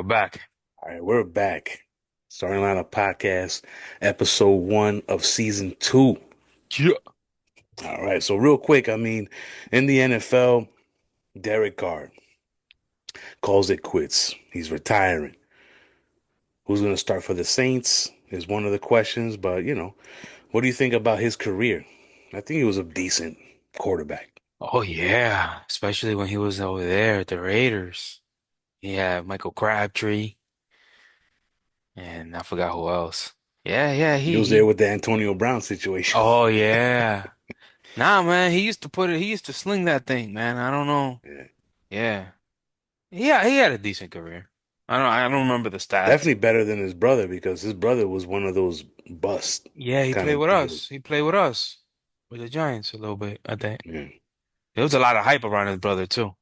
we're back. All right, we're back. Starting LineUp podcast, episode 1 of season 2. Yeah. All right, so real quick, in the NFL, Derek Carr calls it quits. He's retiring. Who's going to start for the Saints is one of the questions, but what do you think about his career? I think he was a decent quarterback. Oh yeah, especially when he was over there at the Raiders. Yeah, Michael Crabtree and I forgot who else. Yeah, yeah, He he was there he. with the Antonio Brown situation. Oh yeah. Nah, man, he used to put it. He used to sling that thing, man. I don't know. Yeah. Yeah, yeah, he had a decent career. I don't remember the stats. Definitely better than his brother because his brother was one of those bust Yeah, he kind played of with deals. us. He played with us with the Giants a little bit, I think. Yeah. There was a lot of hype around his brother too.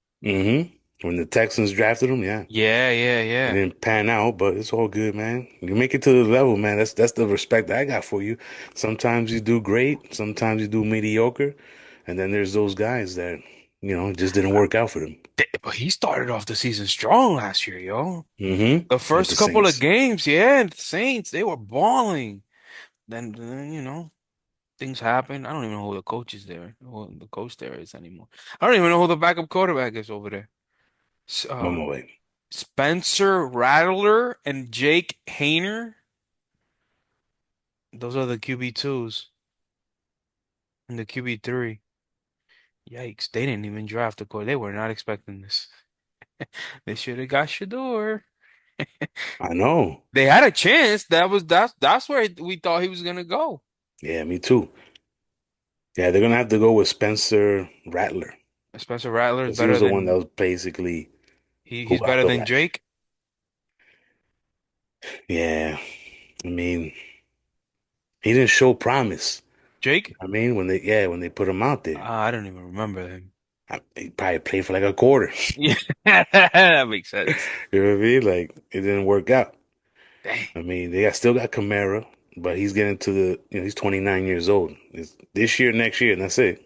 When the Texans drafted him, yeah, Yeah, yeah, it yeah. didn't pan out, but it's all good, man. You make it to the level, man. That's the respect that I got for you. Sometimes you do great, sometimes you do mediocre, and then there's those guys that, it just didn't work out for them. But he started off the season strong last year, yo. The With the first couple of Saints. games, yeah, the Saints, they were balling. Then, things happen. I don't even know who the coach is there, who the coach there is anymore. I don't even know who the backup quarterback is over there. Vamos a ver. Spencer Rattler and Jake Hayner. Those are the QB2s and the QB3. Yikes, they didn't even draft a coach. They were not expecting this. They should have got Shador. I know. They had a chance. That's where we thought he was gonna go. Yeah, me too. Yeah, they're gonna have to go with Spencer Rattler Spencer Rattler is because he better was the one that than was basically who he's got better the than last. Jake. Yeah, I mean, he didn't show promise. Jake? When they put him out there. I don't even remember him. He probably played for like a quarter. Yeah, that makes sense. You know what I mean? Like it didn't work out. Dang, They still got Kamara, but he's getting to he's 29 years old. It's this year, next year, and that's it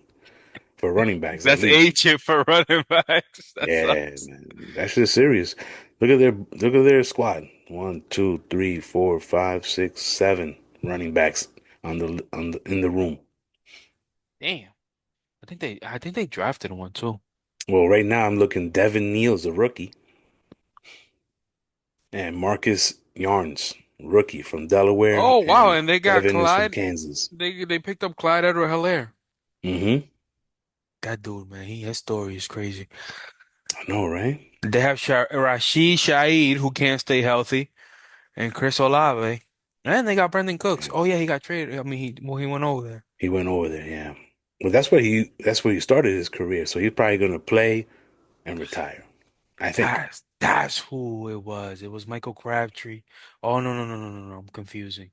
for running backs at that's least. ancient for running backs. That Yeah, sucks. man, that's just serious. Look at their squad. One, two, three, four, five, six, seven running backs in the room. Damn. I think they drafted one too. Well, right now I'm looking Devin Neal's a rookie, and Marcus Yarns, rookie from Delaware, Oh wow, and and they got Devin is from Clyde. Kansas. They picked up Clyde Edward-Helaire. Mm-hmm. That dude, man, his story is crazy. I know, right? They have Rashid Shaheed, who can't stay healthy, and Chris Olave. And they got Brandon Cooks. Yeah. Oh yeah, he got traded. I mean, he went over there. He went over there, yeah. Well, that's where he started his career. So he's probably gonna play and retire. I think. That's who it was. It was Michael Crabtree. Oh no. I'm confusing.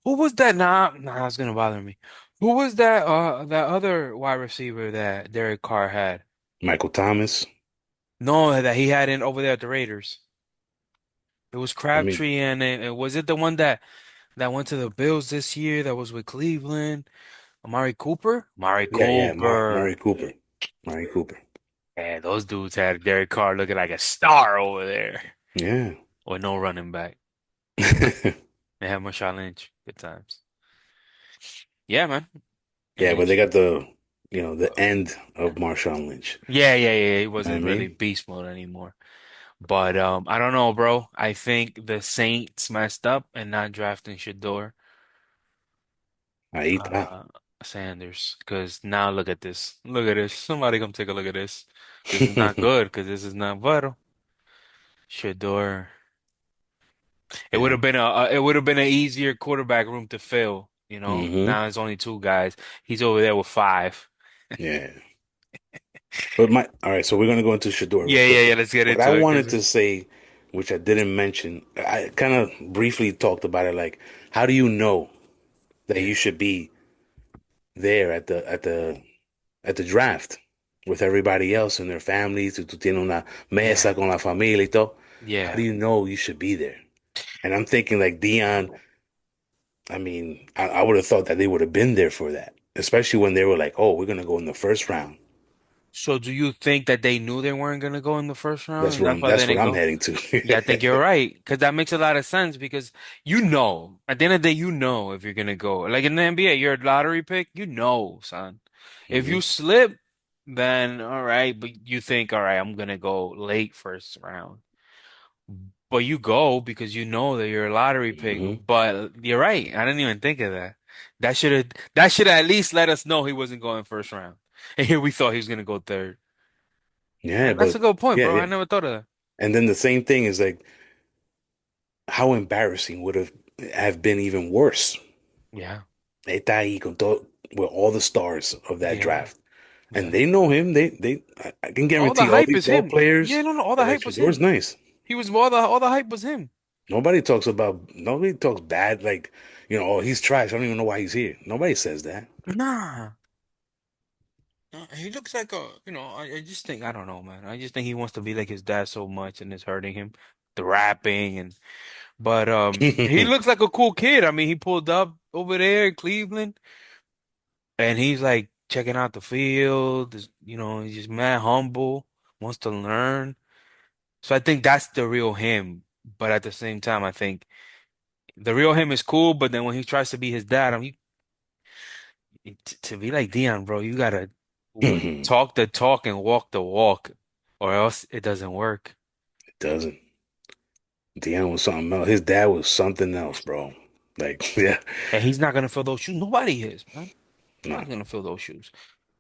Who was that? Nah, it's gonna bother me. Who was that other wide receiver that Derek Carr had? Michael Thomas. No, that he had in over there at the Raiders. It was I mean, Crabtree and was it the one that went to the Bills this year that was with Cleveland? Amari Cooper? Amari yeah, Murray Cooper. Cooper. Murray Cooper. Yeah, those dudes had Derek Carr looking like a star over there Yeah. with no running back. They had Marshawn Lynch. Good times. Yeah, man. Yeah, And but they got the end of Marshawn Lynch. yeah. He You know what I wasn't really mean? beast mode anymore. But I don't know, bro. I think the Saints messed up and not drafting Shador Ahí está. uh Sanders. Because now look at this. Look at this. Somebody come take a look at this. This is not good because this is not vital. Shador. Yeah. It would have been an easier quarterback room to fill, you know. Hmm. Now it's only two guys. He's over there with five. Yeah. But all right, so we're gonna go into Shador real Yeah. quick. Let's get What I into it wanted because to say, which I didn't mention, I kind of briefly talked about it, like, how do you know that yeah, you should be there at the draft with everybody else and their families? Si tú tienes una yeah, mesa con la familia y todo. How do yeah. you know you should be there? And I'm thinking like Dion, I would have thought that they would have been there for that, especially when they were like, oh, we're gonna go in the first round. So do you think that they knew they weren't gonna go in the first round, and that's why they That's what didn't I'm go? heading Yeah, I think to. you're right, because that makes a lot of sense. Because at the end of the day, you know if you're gonna go. Like in the NBA, you're a lottery pick. You know, son. If Hmm. you slip, then all right, but you think, all right, I'm gonna go late first round. But you go because you know that you're a lottery pick. Hmm. But you're right. I didn't even think of that. That should at least let us know he wasn't going first round. And here we thought he was gonna go third. Yeah, That's a but good point, yeah, bro. I yeah. never thought of that. And then the same thing is like how embarrassing would have been even worse. Yeah. Está ahí con todo, with all the stars of that Yeah. draft. And Yeah. they know him. I can All the guarantee all hype these is ball him. Yeah, players, no, no, all the they're like, hype was Shador's him. nice. He was all the hype was him. Nobody talks bad, like, oh, he's trash. I don't even know why he's here. Nobody says that. Nah. He looks like I just think I don't know, man. I just think he wants to be like his dad so much and it's hurting him. The rapping and but he looks like a cool kid. I mean, he pulled up over there in Cleveland and he's like checking out the field. He's just mad humble, wants to learn. So I think that's the real him. But at the same time, I think the real him is cool, but then when he tries to be his dad, to be like Dion, bro, you gotta It talk the talk and walk the walk, or else it doesn't work. doesn't. Deion was something else. His dad was something else, bro. Like, yeah, And he's not gonna fill those shoes. Nobody is, man. no. Nobody's gonna fill those shoes.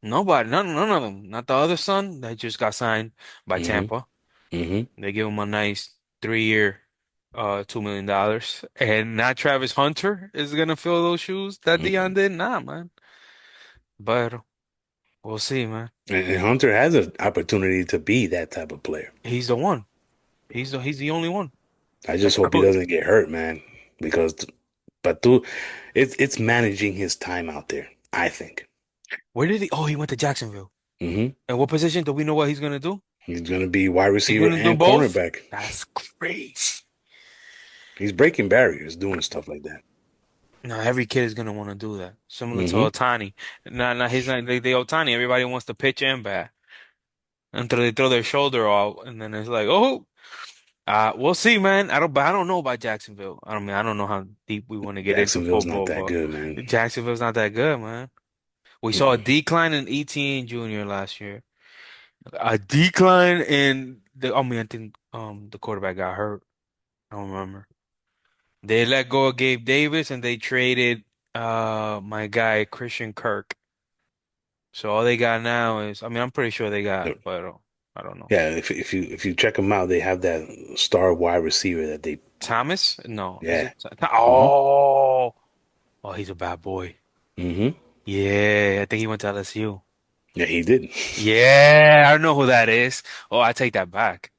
Nobody, none of them. Not the other son that just got signed by Hmm. Tampa. Hmm. They give him a nice 3 year, $2 million. And not Travis Hunter is gonna fill those shoes that Dion Hmm. did. Nah, man. But we'll see, man. And Hunter has an opportunity to be that type of player. He's the one. He's the only one. I just I hope he bel- doesn't get hurt, man. Because, but it's managing his time out there, I think. Where did he? Oh, he went to Jacksonville. Hmm. And what position do we know what he's gonna do? He's going to be wide He's receiver gonna do and both? cornerback. That's crazy. He's breaking barriers doing stuff like that. No, every kid is gonna want to do that. Similar to Hmm. Otani. Not he's not like the Otani. Everybody wants to pitch and bat until they throw their shoulder out, and then it's like, oh, we'll see, man. But I don't know about Jacksonville. I don't know how deep we want to get into Jacksonville's not football, that but good, man. Jacksonville's not that good, man. We saw a Mm-mm. decline in ETN Jr. last year. A decline in I think the quarterback got hurt. I don't remember. They let go of Gabe Davis and they traded my guy Christian Kirk. So all they got now is I'm pretty sure they got, but I don't know. Yeah, if you check them out, they have that star wide receiver that they. Thomas? No, is Yeah. it? Hmm. Oh, he's a bad boy. Hmm. Yeah, I think he went to LSU. Yeah, he did. Yeah, I know who that is. Oh, I take that back.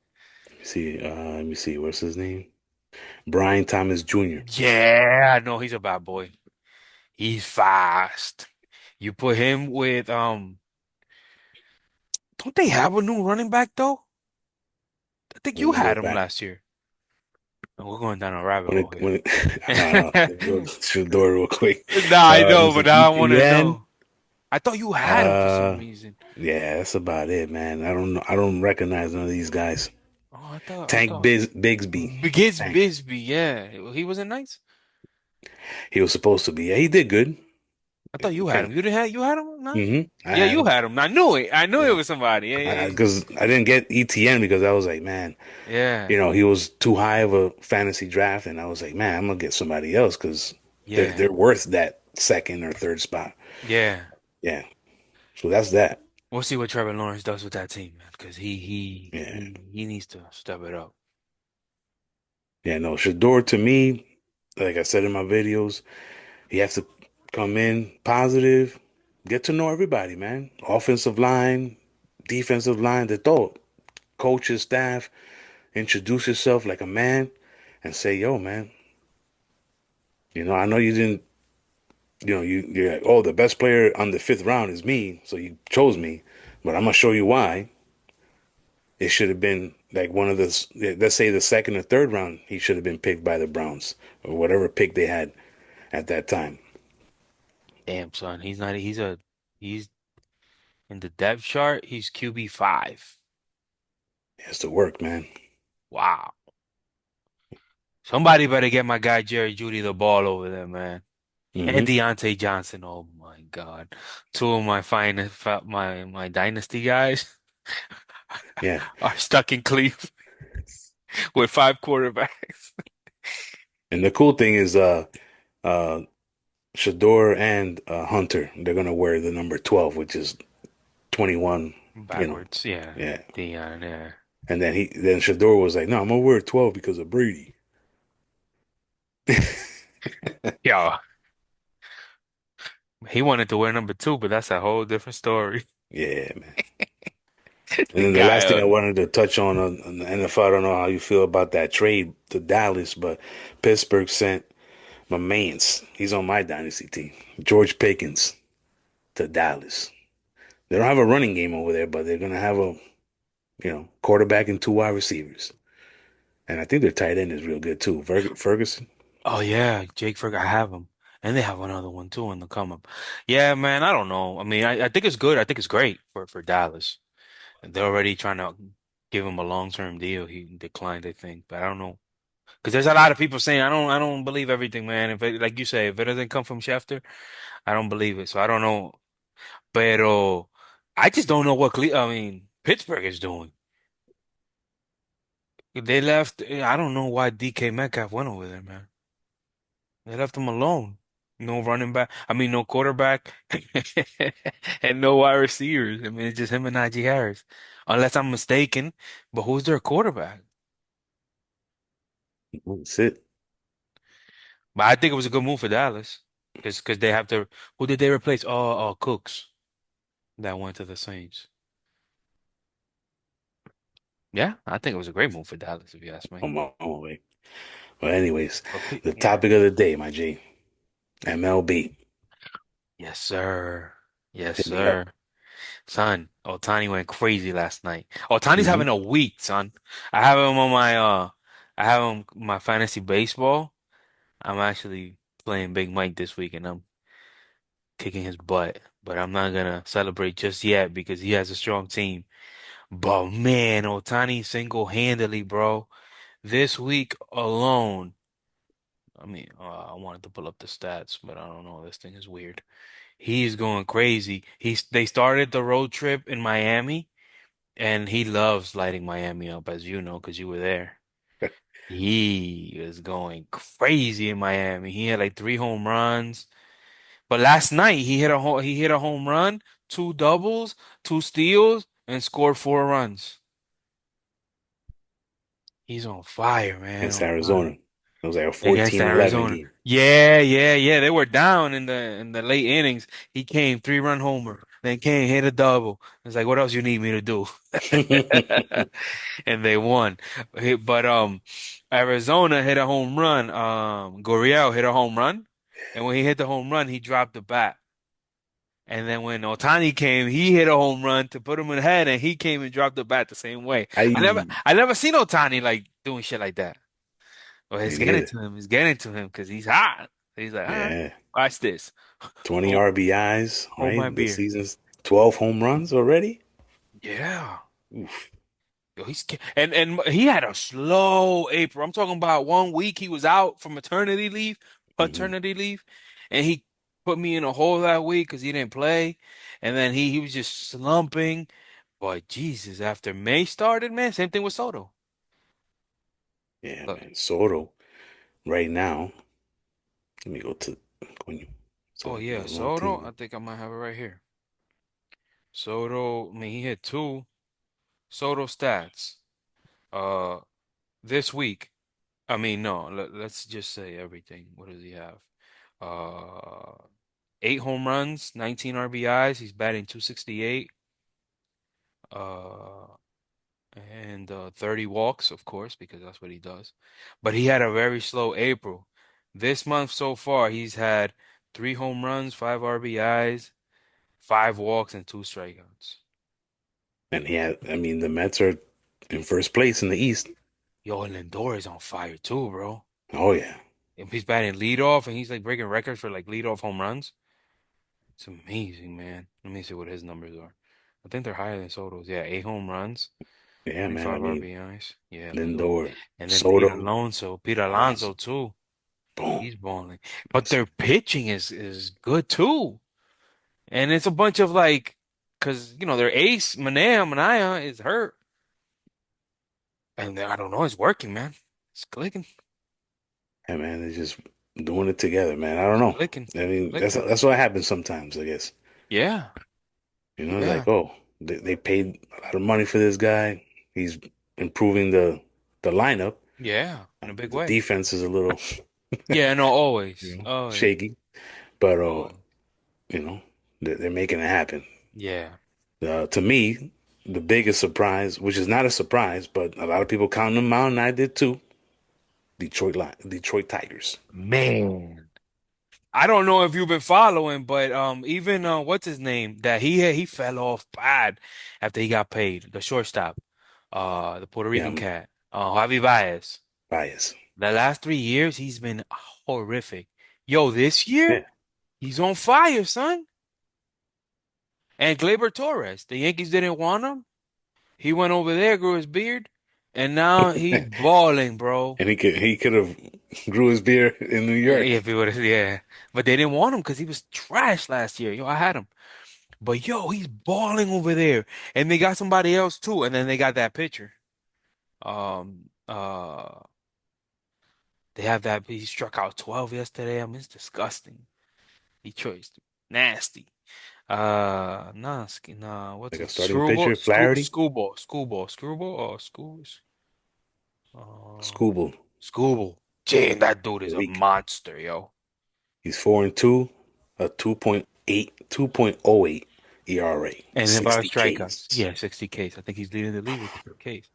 Let me see. What's his name? Brian Thomas Jr. Yeah, I know he's a bad boy. He's fast. You put him with don't they have a new running back though? I think Let you me go had him back. last year. And we're going down a rabbit When hole it here. when it, I don't know. Let me go to the door real quick. Nah, I Let me know, but see. now I want to ETN. know. I thought you had him for some Uh, reason. yeah, that's about it, man. I don't know. I don't recognize none of these guys. Oh, I thought Bigsby. Biggins Tank. Bisbee, yeah. He wasn't nice. He was supposed to be. Yeah, he did good. I thought you had Kind him. You had him? No? of. I Yeah, had you him. had him. I knew it. I knew it Yeah. was somebody. Yeah, yeah, yeah. Because I didn't get ETN because I was like, man, Yeah, he was too high of a fantasy draft, and I was like, man, I'm gonna get somebody else because yeah, they're worth that second or third spot. yeah. Yeah. So that's that. We'll see what Trevor Lawrence does with that team, man, because Yeah. he needs to step it up. Yeah. No, Shador to me, like I said in my videos, he has to come in positive, get to know everybody, man. Offensive line, defensive line, the thought, coaches, staff, introduce yourself like a man and say, yo, man, I know you didn't, you're like, oh, the best player on the fifth round is me, so you chose me, but I'm gonna show you why. It should have been like one of the, let's say the second or third round, he should have been picked by the Browns or whatever pick they had at that time. Damn, son, he's not. He's In the depth chart, he's QB5. He has to work, man. Wow. Somebody better get my guy Jerry Judy the ball over there, man. And Hmm. Deontay Johnson. Oh my God. Two of my finest, my dynasty guys Yeah. are stuck in Cleveland with five quarterbacks. And the cool thing is, uh, Shador and Hunter, they're gonna wear the number 12, which is 21. You know, Backwards, yeah. yeah. Dion, yeah. And then Shador was like, "No, I'm gonna wear 12 because of Brady." Yo, he wanted to wear number two, but that's a whole different story. Yeah, man. And The then the guy, last thing I wanted to touch on the NFL, I don't know how you feel about that trade to Dallas, but Pittsburgh sent my man's. He's on my dynasty team, George Pickens to Dallas. They don't have a running game over there, but they're gonna have a quarterback and two wide receivers, and I think their tight end is real good too. Ferguson. oh yeah, Jake Ferguson, I have him. And they have another one too in the come up. Yeah, man, I don't know. I mean, I think it's good. I think it's great for Dallas. They're already trying to give him a long-term deal. He declined, I think, but I don't know. Because there's a lot of people saying I don't believe everything, man. If it, like you say, if it doesn't come from Schefter, I don't believe it. So I don't know. Pero I just don't know what I mean, Pittsburgh is doing. They left. I don't know why DK Metcalf went over there, man. They left him alone. No running back. I mean, no quarterback, and no wide receivers. I mean, it's just him and Najee Harris, unless I'm mistaken. But who's their quarterback? That's it. But I think it was a good move for Dallas, because they have to. Who did they replace? Oh, Cooks that went to the Saints. Yeah, I think it was a great move for Dallas, if you ask me. On my way. But anyways, But the yeah. topic of the day, my G, MLB. Yes, sir. Yes, Hit me up. sir. Son, Otani went crazy last night. Otani's Hmm. having a week, son. I have him on my I have him my fantasy baseball. I'm actually playing Big Mike this week and I'm kicking his butt. But I'm not gonna celebrate just yet because he has a strong team. But man, Otani single-handedly, bro. This week alone, I mean, I wanted to pull up the stats, but I don't know. This thing is weird. He's going crazy. They started the road trip in Miami, and he loves lighting Miami up, as you know, because you were there. He is going crazy in Miami. He had like three home runs. But last night he hit a home run, two doubles, two steals, and scored 4 runs. He's on fire, man. Against On fire. Arizona. It was like a Against 14-11 Arizona. game. Yeah, yeah, yeah. They were down in the late innings. He came 3-run homer, then came hit a double. It's like, what else you need me to do? And they won. But Arizona hit a home run. Gurriel hit a home run, and when he hit the home run, he dropped the bat. And then when Otani came, he hit a home run to put him ahead, and he came and dropped the bat the same way. I I never seen Otani like doing shit like that. Well, it's Me getting neither. to him. It's getting to him because he's hot. He's like, all right, Yeah. watch this. 20 Hold, RBIs, hold my right? The beer. season's 12 home runs already. Yeah. Oof. Yo, and he had a slow April. I'm talking about 1 week he was out for Hmm. paternity leave, and he put me in a hole that week because he didn't play, and then he was just slumping. But Jesus, after May started, man, same thing with Soto. Yeah, Look, man. Soto right now. Let me go to Coño. oh Sorry, yeah, wrong Soto. I team. think I might have it right here. Soto, I mean, he hit two Soto stats. Uh, this week. I mean, no. Let's just say everything. What does he have? Uh, 8 home runs, 19 RBIs. He's batting 268. Uh, and 30 walks, of course, because that's what he does. But he had a very slow April. This month so far, he's had 3 home runs, 5 RBIs, 5 walks, and 2 strikeouts. And I mean, the Mets are in first place in the East. Yo, and Lindor is on fire too, bro. Oh, yeah. And he's batting leadoff, and he's like breaking records for like leadoff home runs. It's amazing, man. Let me see what his numbers are. I think they're higher than Soto's. Yeah, 8 home runs, Yeah, man. I 25 mean, RBIs. Yeah, Lindor. Lindor, And then Soto, Peter Alonso. Alonso too. Boom. He's balling. But their pitching is good too. And it's a bunch of like, because their ace Mania is hurt, and I don't know, it's working, man. It's clicking, Yeah, man. They're just doing it together, man. I don't it's know. clicking, I mean, that's clicking. that's what happens sometimes, I guess. Yeah, It's yeah, like, oh, they paid a lot of money for this guy. He's improving the lineup. yeah, in a big The way. defense is a little, Yeah, no, always, always, shaky, but always. they're making it happen. Yeah, To me, the biggest surprise, which is not a surprise, but a lot of people counting them out, and I did too. Detroit Tigers. man. I don't know if you've been following, but even what's his name that he fell off bad after he got paid. The shortstop, the Puerto Yeah, Rican I'm cat, Javi Baez. biased. The last 3 years, he's been horrific. Yo, this year, Yeah, he's on fire, son. And Gleyber Torres, the Yankees didn't want him. He went over there, grew his beard, and now he's balling, bro. and he could have grew his beard in New York. If he would have, yeah. But they didn't want him because he was trash last year. Yo, I had him. But yo, he's balling over there. And they got somebody else too. And then they got that pitcher. Um, uh, they have that. He struck out 12 yesterday. I mean, it's disgusting. Detroit's nasty. Nah, what's Like a it? starting pitcher, Flaherty, Screwball, or Schools? Uh, Scooble, Scooble. Damn, that dude is a weak. monster, yo. He's 4-2, a 2.08 ERA, And about 60 strikeouts. Ks. Yeah, 60 Ks. I think he's leading the league with 60 Ks.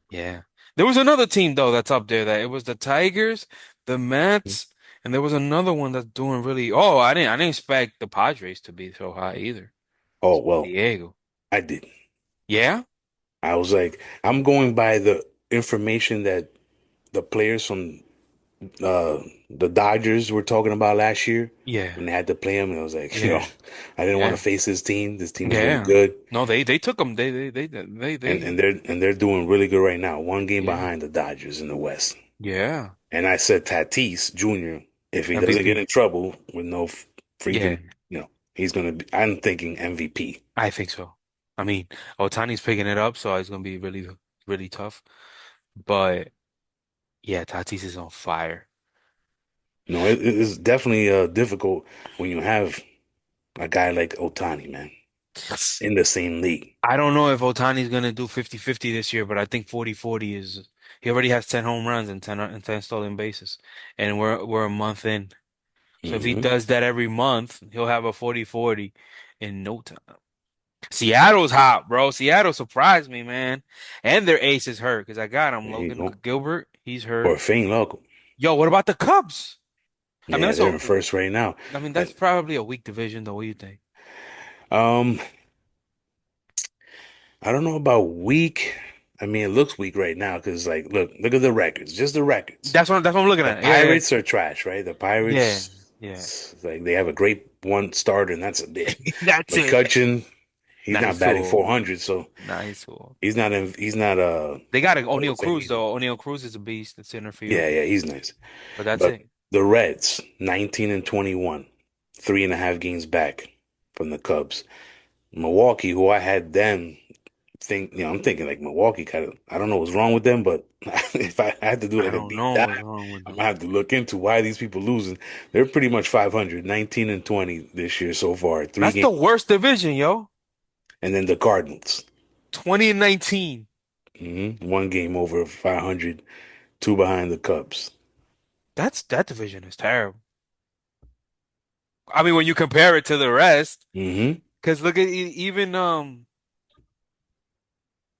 Yeah. There was another team though that's up there that it was the Tigers, the Mets, and there was another one that's doing really. Oh, I didn't expect the Padres to be so high either. Oh, San well, Diego. I didn't. Yeah? I was like, I'm going by the information that the players from the Dodgers were talking about last year Yeah. when they had to play him. And I was like, Yeah. I didn't want to Yeah. face this team. This team is really Yeah. good, No, they took them. They and they're doing really good right now. One game yeah. behind the Dodgers in the West. Yeah. And I said Tatis Jr., if he doesn't get MVP. in trouble with no Yeah. freaking, he's gonna be. I'm thinking MVP. I think so. I mean, Otani's picking it up, so it's gonna be really, really tough. But yeah, Tatis is on fire. It's definitely difficult when you have a guy like Otani, man, in the same league. I don't know if Otani's gonna do 50-50 this year, but I think 40-40 is he already has 10 home runs and 10 stolen bases. And we're a month in. So if he Hmm. does that every month, he'll have a 40-40 in no time. Seattle's hot, bro. Seattle surprised me, man. And their ace is hurt because I got him. There you Logan go. Gilbert, he's Or hurt. Fane Loco. Yo, what about the Cubs? I mean, Yeah, they're in first right now. that's And probably a weak division, though. What do you think? um, I don't know about weak. I mean, it looks weak right now because, like, look at the records, just the records. That's what I'm looking The at. Yeah, yeah, Pirates are trash, right? The yeah, Pirates, yeah. it's like they have a great one starter, and that's it. That's it. McCutcheon, he's not Nice batting tool. 400, so Nice tool. he's not They got Hall O'Neal of Fame Cruz either. though. O'Neal Cruz is a beast in center Yeah, field. yeah, he's nice. But that's But it. the Reds, 19 and 21, 3.5 games back from the Cubs. Milwaukee, who I had them I'm thinking like Milwaukee kind of, I don't know what's wrong with them, but if I had to do I like a don't deep know dive, what's wrong with I'm gonna them. have to look into why these people losing. They're pretty much 500, 19 and 20 this year so far, three That's the games, worst division, yo. and then the Cardinals, 20 and 19. one game over 500, two behind the Cubs. That division is terrible. I mean, when you compare it to the rest, Hmm. because look at even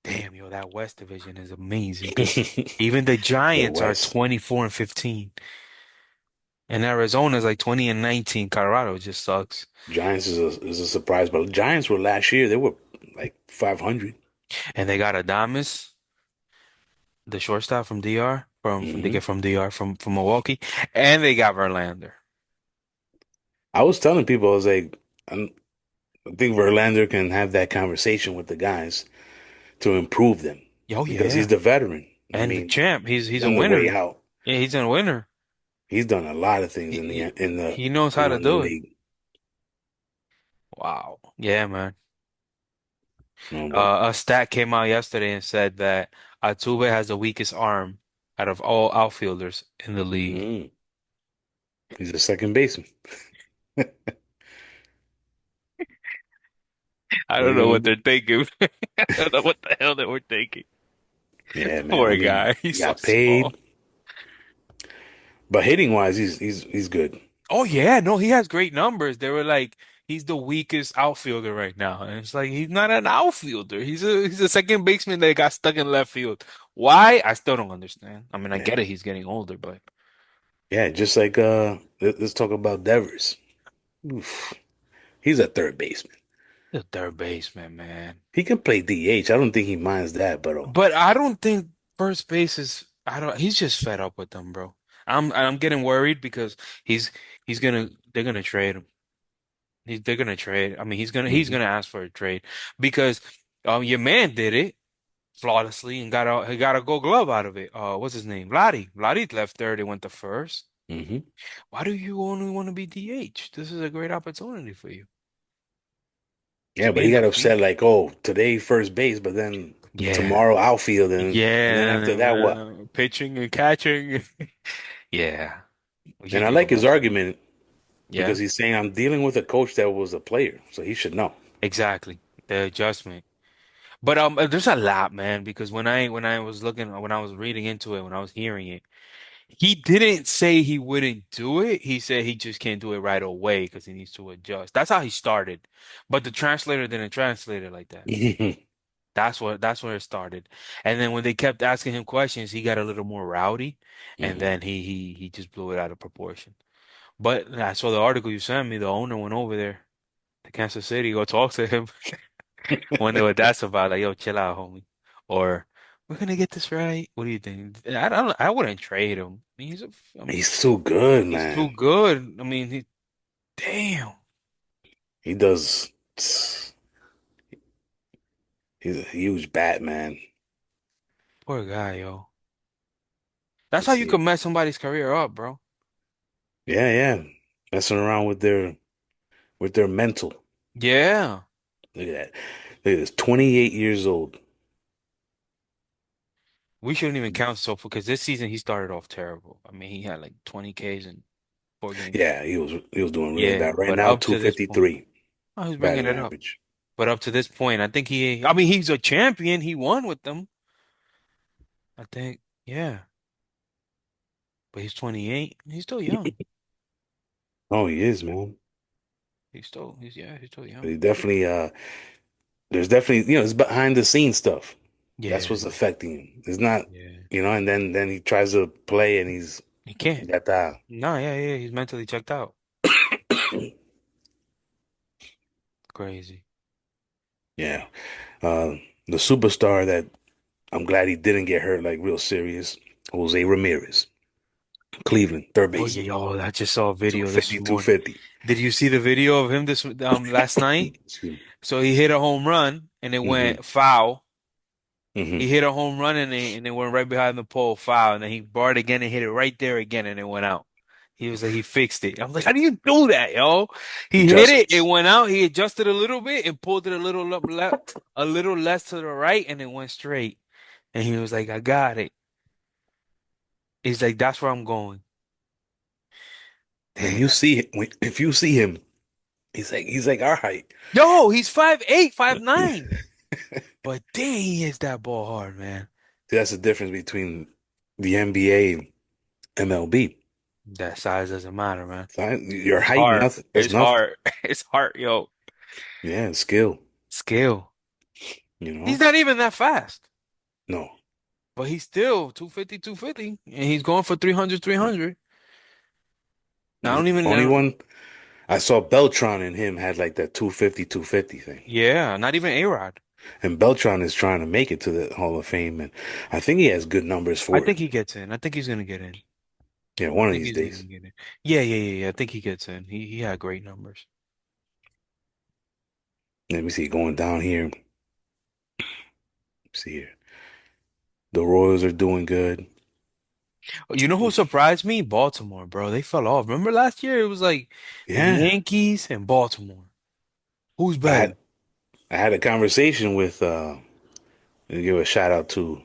damn, yo, that West division is amazing. Because even the The Giants are West 24 and 15, and Arizona's like 20 and 19. Colorado just sucks. Giants is a surprise, but Giants were last year. They were like 500. And they got Adames, the shortstop from DR, from they Hmm. get from DR from Milwaukee, and they got Verlander. I was telling people, I was like, I think Verlander can have that conversation with the guys to improve them Oh because he's yeah. the veteran. I And the mean, champ. He's he's a on the way winner. out. Yeah, he's a winner. He's done a lot of things He, in he the he knows how to in the do it. league. Wow. Yeah, man. But A stat came out yesterday and said that Altuve has the weakest arm out of all outfielders in the league. mm, he's a second baseman. I What are don't you know gonna what do? they're thinking. I don't know what the hell they were thinking. Yeah, man. I Poor mean, guy. he He's so got small. paid, but hitting wise, he's good. Oh yeah, no, he has great numbers. They were like, he's the weakest outfielder right now. And it's like he's not an outfielder. He's a second baseman that got stuck in left field. Why? I still don't understand. I mean, I Yeah, get it, he's getting older, but yeah. Just like let's talk about Devers. Oof. He's a third baseman. the third baseman, man. He can play DH. I don't think he minds that, but But I don't think first base is I don't he's just fed up with them, bro. I'm getting worried because he's he's gonna they're gonna trade him. They're gonna trade. I mean, he's mhm, gonna ask for a trade because your man did it flawlessly and got a Gold Glove out of it. What's his name? Vladdy. Vladdy left third. They went to first. mhm. Why do you only want to be DH? This is a great opportunity for you to Yeah, be but he in the got field. upset like, oh, today first base, but then Yeah, tomorrow outfield, and then after yeah, that, what? pitching and catching. Yeah, what you And I think like his about that? argument Yeah, because he's saying I'm dealing with a coach that was a player, so he should know. exactly. The adjustment. But there's a lot, man, because when I was looking when I was reading into it, when I was hearing it. He didn't say he wouldn't do it. He said he just can't do it right away because he needs to adjust. That's how he started. But the translator didn't translate it like that. That's where it started. And then when they kept asking him questions, he got a little more rowdy, and Mhm. then he just blew it out of proportion. But I saw the article you sent me. The owner went over there to Kansas City, go talk to him. Wonder what that's about. Like, yo, chill out, homie. Or we're gonna get this right. What do you think? I wouldn't trade him. I mean, He's too good, he's too man. good. I mean, damn, He does. He's a huge bat, man. poor guy, yo. That's how Let's you see. could mess somebody's career up, bro. Yeah, yeah. Messing around with their mental. Yeah. Look at that. Look at this. 28 years old. We shouldn't even count so because this season he started off terrible. I mean, he had like 20 Ks in 4 games. Yeah, he was doing really Yeah, bad. Right but now, up to this point, 253 oh, he's bringing batting it up. average. But up to this point, I mean, he's a champion. He won with them. I think, yeah. But he's 28. He's still young. Oh, he is, man. He's still young. He definitely there's definitely, it's behind the scenes stuff. That's Yeah, what's affecting him. It's not, yeah. and then he tries to play and he's He can't. got that. No, yeah, yeah. He's mentally checked out. Crazy. Yeah. Uh, the superstar that I'm glad he didn't get hurt like real serious, Jose Ramirez, Cleveland, third Oh yeah, baseman, yo, I just saw a video this 250, morning. 250. Did you see the video of him this last night? Excuse So he hit a home run and it me. went foul. He Hmm. hit a home run and it went right behind the pole, foul. And then he barred again and hit it right there again and it went out. He was like, he fixed it. I was like, how do you do that, yo? He hit it, it Adjustments. went out. He adjusted a little bit and pulled it a little left, a little less to the right, and it went straight. And he was like, I got it. He's like, that's where I'm going. When Damn. you see if you see him, he's like our height. Yo, he's 5'8", 5'9". But dang, he hits that ball hard, man. See, that's the difference between the NBA and MLB. That size doesn't matter, man. Your It's height, hard. nothing. That's It's nothing. hard. It's hard, yo. Yeah, skill. Skill. You He's know? not even that fast, No. but he's still 250, 250, and he's going for 300, 300. I don't even The only know. one I saw Beltron and him had like that 250, 250 thing. Yeah, not even A-Rod. And Beltron is trying to make it to the Hall of Fame, and I think he has good numbers I for it. think he gets in. I think he's gonna get in. Yeah, I one of think these he's gonna days. get in. Yeah, yeah, yeah, yeah. I think he gets in. He had great numbers. Let me see, going down here. See here. The Royals are doing good. You know who surprised me? Baltimore, bro. They fell off. Remember last year? It was like the Yeah. Yankees and Baltimore. Who's I better? had I had a conversation with give a shout out to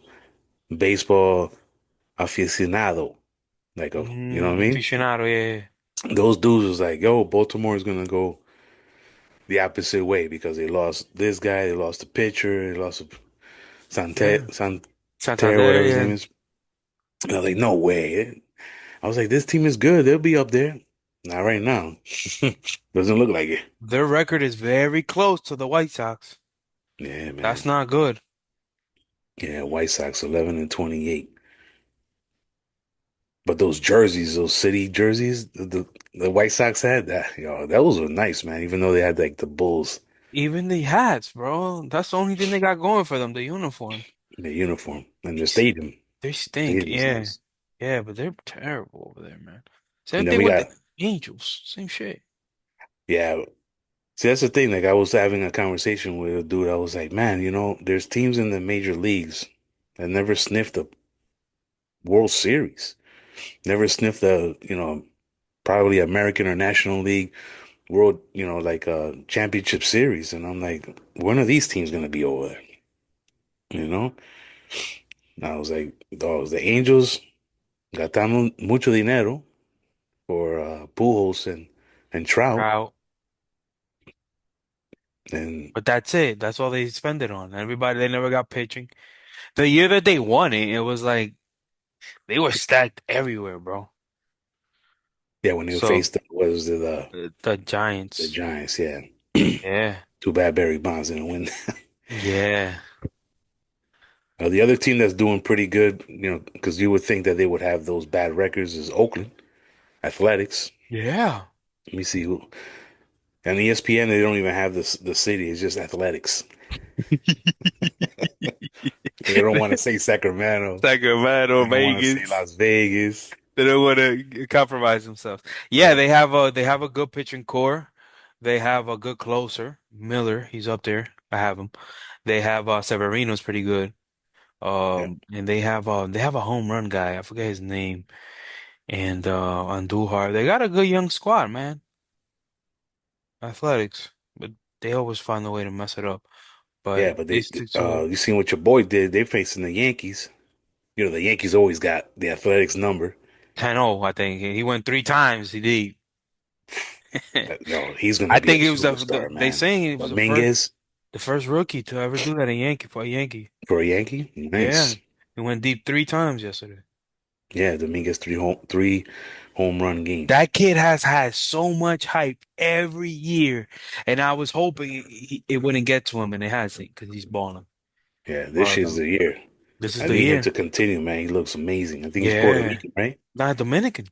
baseball aficionado. Like a you know what I mean? Aficionado, yeah. Those dudes was like, yo, Baltimore is gonna go the opposite way because they lost this guy, they lost the pitcher, they lost Yeah. Santerre, Santander, whatever his name yeah. is. And I was like, no way. I was like, this team is good. They'll be up there. Not right now. Doesn't look like it. Their record is very close to the White Sox. Yeah, That's man. not good. Yeah, White Sox 11-28. But those jerseys, those city jerseys, the White Sox had that. Yo, those were nice, man. Even though they had like the Bulls, Even the hats, bro. That's the only thing they got going for them, the uniform. the uniform, and They, the s- stadium. they stink, Stadium is yeah. nice. Yeah, but they're terrible over there, man. Same And then thing we with the got, Angels. Same shit. yeah. See, that's the thing. Like I was having a conversation with a dude. I was like, man, there's teams in the major leagues that never sniffed the World Series, never sniffed the, probably American or National League World, like championship series. And I'm like, when are these teams gonna be over there? You know? And I was like, dogs, the Angels gastando mucho dinero for Pujols and Trout, Trout. and But that's it. That's all they spend it on. Everybody, they never got pitching. The year that they won it, it was like they were stacked everywhere, bro. yeah, when they So faced the the Giants. Giants, yeah. Yeah. Too bad Barry Bonds didn't win. Yeah. The other team that's doing pretty good, because you would think that they would have those bad records is Oakland Athletics. Yeah. Let me see who. And ESPN, they don't even have the city. It's just Athletics. They don't want to say Sacramento. Sacramento, They don't want to say Vegas. Las Vegas. They don't want to compromise themselves. Yeah, Yeah, they have a good pitching core. They have a good closer. Miller, he's up there. I have him. They have Severino's pretty good. yeah, And they have a home run guy. I forget his name. And Andujar. They got a good young squad, man. Athletics. But they always find a way to mess it up. yeah. But But they stick to it. you seen what your boy did? They facing the Yankees. The Yankees always got the Athletics number. 10-0, I think. He went 3 times. He did. No, he's gonna I be a think it was superstar, they man. saying it was Dominguez the first rookie to ever do that in Yankee for a Yankee. for a Yankee, Yeah. nice. He went deep 3 times yesterday. Yeah, Dominguez three home run games. That kid has had so much hype every year, and I was hoping it wouldn't get to him, and it hasn't because he's balling. Yeah, this But is the year. this is I the need him year. to continue, man. He looks amazing. I think he's Puerto Yeah. Rican, right? Not Dominican.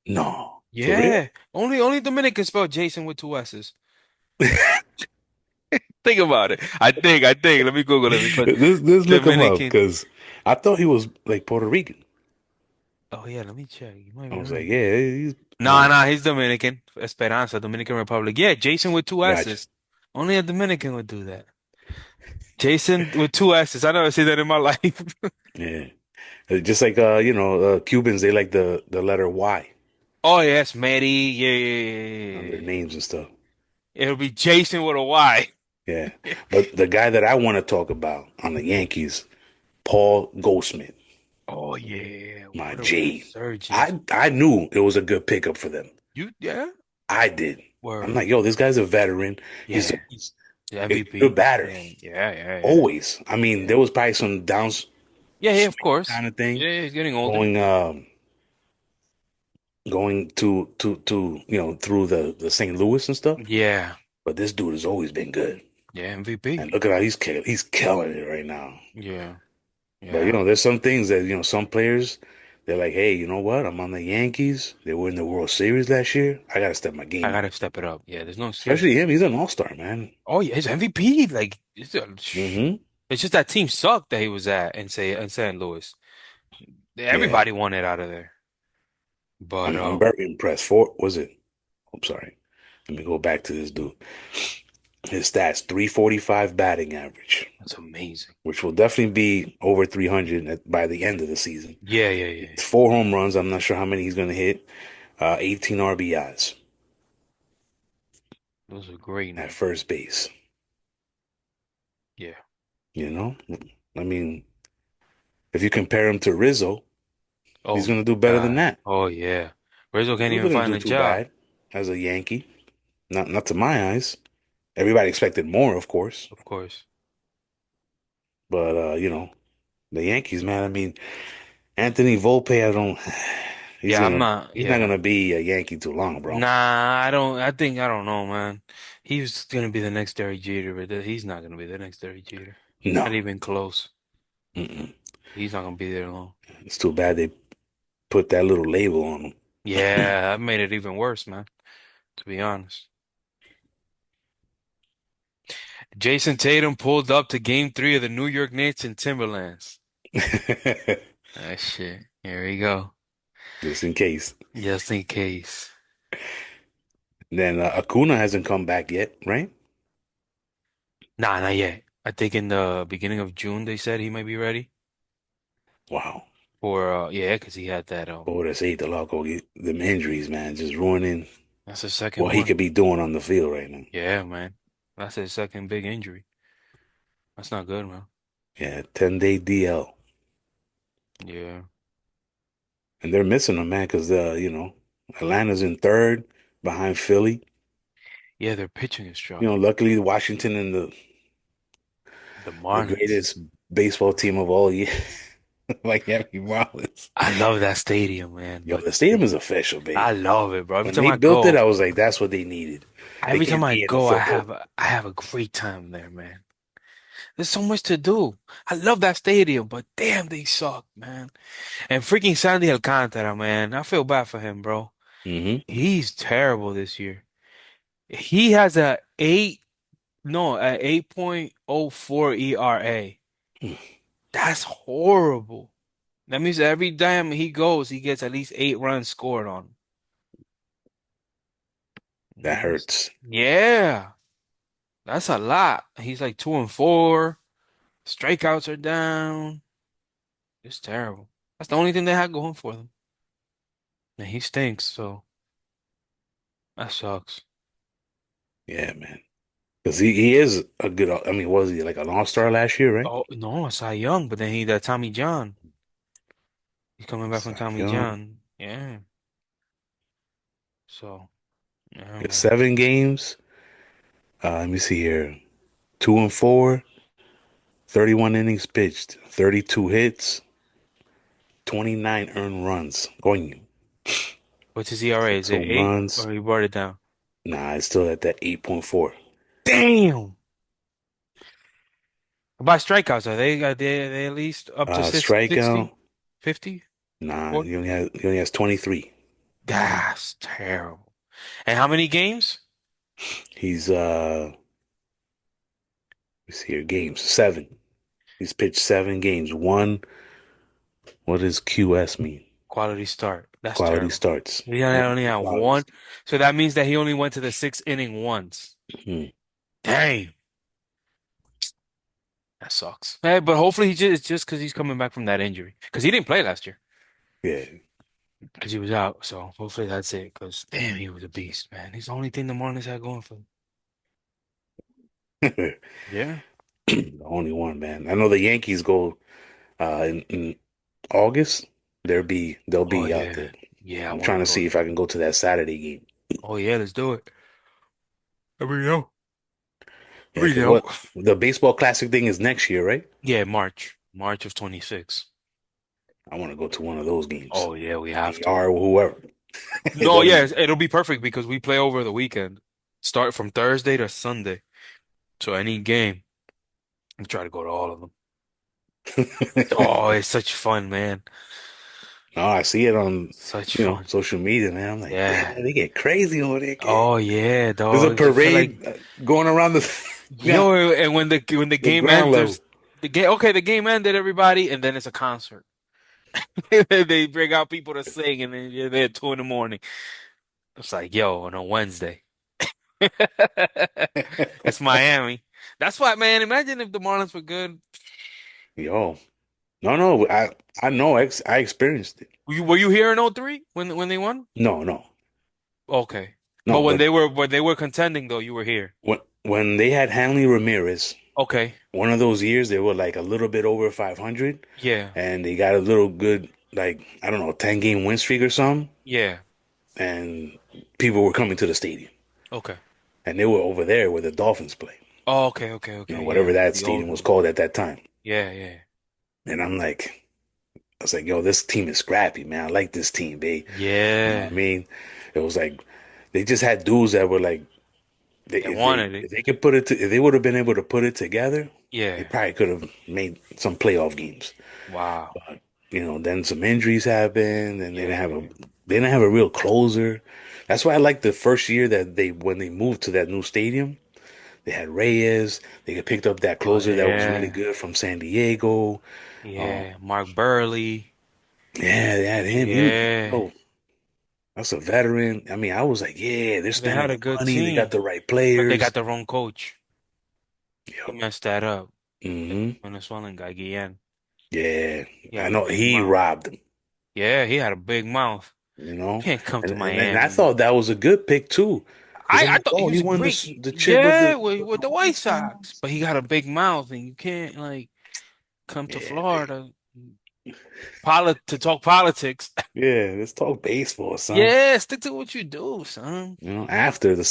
No, for real? Yeah. Only Dominican spelled Jason with two S's. Think about it. I think. Let me Google it because Let's look him up Dominican. because I thought he was like Puerto Rican. Oh yeah, let me check. You might I be was like, right. yeah, he's Nah, nah, he's Dominican. Esperanza, Dominican Republic. Yeah, Jason with two gotcha. S's. Only a Dominican would do that. Jason with two S's. I never see that in my life. Yeah, just like Cubans, they like the letter Y Oh yes, Matty. Yeah, yeah, on their yeah, yeah. names and stuff. It'll be Jason with a Y. Yeah, but the guy that I want to talk about on the Yankees, Paul Goldschmidt, Oh yeah, my what a G. resurgence. I knew it was a good pickup for them. Yeah, I did. I'm word. like, yo, this guy's a veteran. Yeah, He's the a good MVP. batter. Yeah, yeah, yeah, yeah, Always. I mean, yeah. there was probably some downs Yeah, yeah, of swing course. kind of thing Yeah, he's getting older. going going to through the St. Louis and stuff. Yeah, But this dude has always been good. yeah, MVP. And look at how he's killing it right now. Yeah, But yeah. there's some things that some players they're like, hey, you know what? I'm on the Yankees. They were in the World Series last year. I gotta step my I game up. gotta step it up. Yeah, there's no excuse. Especially him. He's an all-star, man. Oh yeah, his MVP. Like Hmm. it's just that team sucked that he was at in St. Louis. Yeah. Everybody wanted out of there. But I'm very impressed. For was it? I'm sorry. Let me go back to this dude. His stats: 345 batting average, That's amazing. which will definitely be over 300 by the end of the season. Yeah, yeah, yeah. 4 home runs. I'm not sure how many he's going to hit. 18 RBIs Those are great at numbers. first base. Yeah. You know, I mean, if you compare him to Rizzo, he's Oh going my to do better than God. that. Oh yeah. Rizzo can't Rizzo even didn't find do a too job. bad as a Yankee. Not to my eyes. Everybody expected more, of course. Of course. But the Yankees, man. I mean, Anthony Volpe, I don't. He's Yeah, I'm gonna not. he's not Yeah. gonna be a Yankee too long, bro. Nah, I don't. I don't know, man. He was gonna be the next Derek Jeter, but he's not gonna be the next Derek Jeter. No, Not even close. mm-mm. He's not gonna be there long. It's too bad they put that little label on him. Yeah, that made it even worse, man. To be honest. Jason Tatum pulled up to Game 3 of the New York Knicks and Timberlands. That shit. Here we go. Just in case. Just in case. Then Acuna hasn't come back yet, right? Nah, not yet. I think in the beginning of June they said he might be ready Wow. for yeah, because he had that Pobrecito, loco. Them injuries, man, just ruining that's his second what he one. could be doing on the field right now. Yeah, man. That's his second big injury. That's not good, man. Yeah, 10-day DL. Yeah. And they're missing him, man, because Atlanta's in third behind Philly. Yeah, their pitching is struggling. Luckily Washington and The the Marlins. greatest baseball team of all year, Miami Marlins. I love that stadium, man. Yo, But the stadium is official, I baby. love it, bro. When they built it, I was like, that's what they needed. They Every time can't I be in a go, football. I have a great time there, man. There's so much to do. I love that stadium, but damn, they suck, man. And freaking Sandy Alcantara, man. I feel bad for him, bro. Hmm. He's terrible this year. He has a eight, no, a 8.04 ERA. That's horrible. That means every time he goes, he gets at least 8 runs scored on That him. hurts. Yeah, that's a lot. He's like 2-4. Strikeouts are down. It's terrible. That's the only thing they had going for them. And he stinks, so that sucks. Yeah, man. Because he is a good, I mean, was he like an all-star last year, right? Oh no, Cy Young, but then he that Tommy John. He's coming back from Cy Tommy Young. John. Yeah. So, yeah, Got man. 7 games. Let me see here. 2-4, 31 innings pitched, 32 hits, 29 earned runs. Going What's his ERA? Is 6 it home eight runs. or he brought it down? Nah, it's still at that 8.4. Damn. By strikeouts, are they at least up to Strikeout. 60, 50, Nah, 40? he only has 23. That's terrible. And how many games? He's let's see here, games 7. He's pitched 7 games. What does QS mean? Quality start. That's Quality terrible. starts. He One only had quality one. start. So that means that he only went to the sixth inning once. Hmm. Dang. That sucks. Hey, but hopefully it's just because he's coming back from that injury. Because he didn't play last year. Yeah. Because he was out. So hopefully that's it. Because damn, he was a beast, man. He's the only thing the Marlins had going for them. The Yeah. only one, man. I know the Yankees go in August. They'll Oh be out yeah. there. Yeah, I I'm want trying to to go see if I there. can go to that Saturday game. Oh yeah, let's do it. Here we go. Here Yeah, we because go. the baseball classic thing is next year, right? Yeah, March. March of 26. I want to go to one of those games. Oh yeah, we have to. AR or whoever. It No, yeah, doesn't. it'll be perfect because we play over the weekend. Start from Thursday to Sunday. So any game, we try to go to all of them. Oh, it's such fun, man. No, I see it on, Such fun. social media, man. I'm like, Yeah. damn, they get crazy over there, kid. Oh yeah, There's a dog. You feel like parade going around the, yeah, yo, and when the the game ground ends, level. there's the game. Okay, the game ended, everybody, and then it's a concert. They bring out people to sing, and then you're there at 2 in the morning. It's like, yo, on a Wednesday. It's Miami. That's why, man. Imagine if the Marlins were good. Yo, no, no, I know, I experienced it. Were you here in '03 when they won? No, no, Okay. But no, but when they were contending though, you were here. when they had Hanley Ramirez, Okay. one of those years they were like a little bit over 500, Yeah. and they got a little good, like, I don't know, 10-game win streak or something, Yeah. and people were coming to the stadium, Okay. and they were over there where the Dolphins play, Oh, okay, okay, you know, okay. Yeah. whatever that The old stadium was one. called at that time. Yeah, yeah. And I was like, yo, this team is scrappy, man. I like this team, babe. You know what I Yeah. mean? It was like they just had dudes that were like, They wanted it. if they could if they would have been able to put it together, they Yeah. probably could have made some playoff games. Wow. But you know, then some injuries happened, and Yeah. they didn't have a real closer. That's why I like the first year that they when they moved to that new stadium. They had Reyes. They had picked up that Oh, closer that was really yeah. good from San Diego. Um, Yeah. Mark Burley. yeah, they had him. Yeah. Oh, that's a veteran. I mean, I was like, yeah, they're They spending had a the good money. They got team, the right but they got players. the wrong coach. He Yep. messed that up. The Hmm. Venezuelan guy, Guillen. Yeah, He I had a know big he mouth. robbed them, Yeah, he had a big mouth. you know, Can't come to and I Miami. thought that was a good pick too, because I'm I like, thought he oh, he was won great. the chip Yeah, with with the the White White Sox, Sox. but he got a big mouth, and you can't like come to Yeah, man. Florida to talk politics. Yeah, let's talk baseball, son. Yeah, stick to what you do, son. You know, after the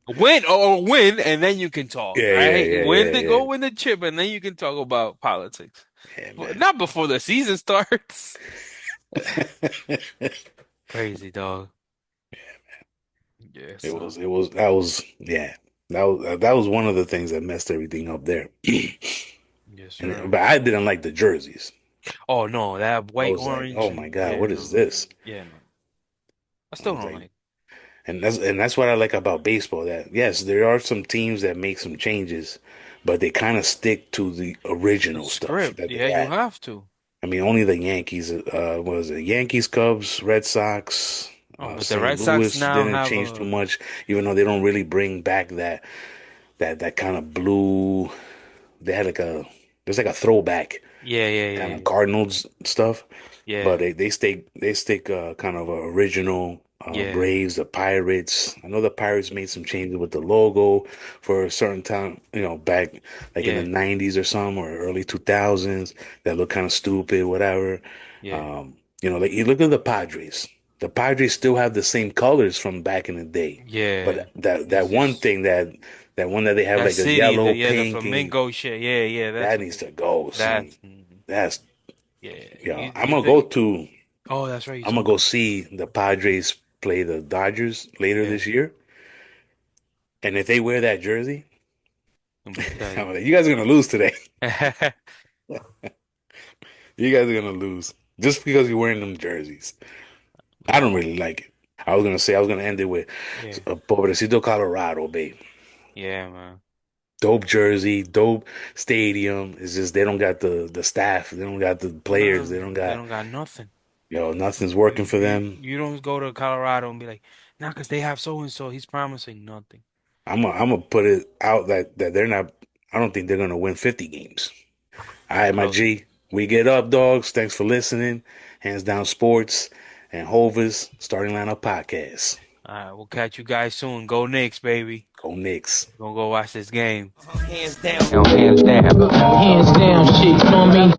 Win or win, and then you can talk, yeah, yeah, right? yeah, Win yeah, the yeah, go win the chip, and then you can talk about politics. yeah, But man. not before the season starts. Crazy dog. Yeah, son. That was, yeah, that was one of the things that messed everything up there. Yes, And sir. but I didn't like the jerseys. Oh no, that I white was like, orange oh my and God, yeah, what is no. this? Yeah, no. I I still was don't like, like. and that's what I like about baseball. That yes, there are some teams that make some changes, but they kind of stick to the The original stuff script. that they Yeah, you had. have to. I mean, only the Yankees, was it Yankees, Cubs, Red Sox, Oh, but the St. Red Sox Louis now didn't have change too a much, even though they don't really bring back that kind of blue. They had like a there's like a throwback yeah, yeah, kind yeah, of Cardinals stuff, but yeah, they stick kind of a original yeah, Braves, the Pirates. I know the Pirates made some changes with the logo for a certain time, you know, back like in the yeah, 90s or some or early 2000s that look kind of stupid, whatever. yeah. You know, like you look at the Padres. The Padres still have the same colors from back in the day, Yeah. but that It's one just thing that one that they have that like a city, yellow, the pink, and flamingo shit. Yeah, yeah, that needs to go, son. that's That's yeah. yeah. You think oh, that's right, you I'm gonna told go me. see the Padres play the Dodgers later Yeah. this year, and if they wear that jersey, I'm gonna tell I'm you. like, you guys are gonna lose today. You guys are gonna lose just because you're wearing them jerseys. I don't No. really like it. I was gonna end it with Yeah. Pobrecito Colorado, babe. Yeah, man. Dope jersey, dope stadium. It's just they don't got the staff, they don't got the players, they No, don't they got don't got nothing. nothing's working for them. You don't go to Colorado and be like, nah, because they have so and so. He's promising nothing. I'm gonna put it out that they're not. I don't think they're gonna win 50 games. All right, my Well, G. We get up, dogs. Thanks for listening. Hands down sports and Hova's starting lineup podcast. all right, we'll catch you guys soon. Go Knicks, baby. Go Knicks. Gonna go watch this game. Hands down. Hands down. Hands down shit, you know what I mean?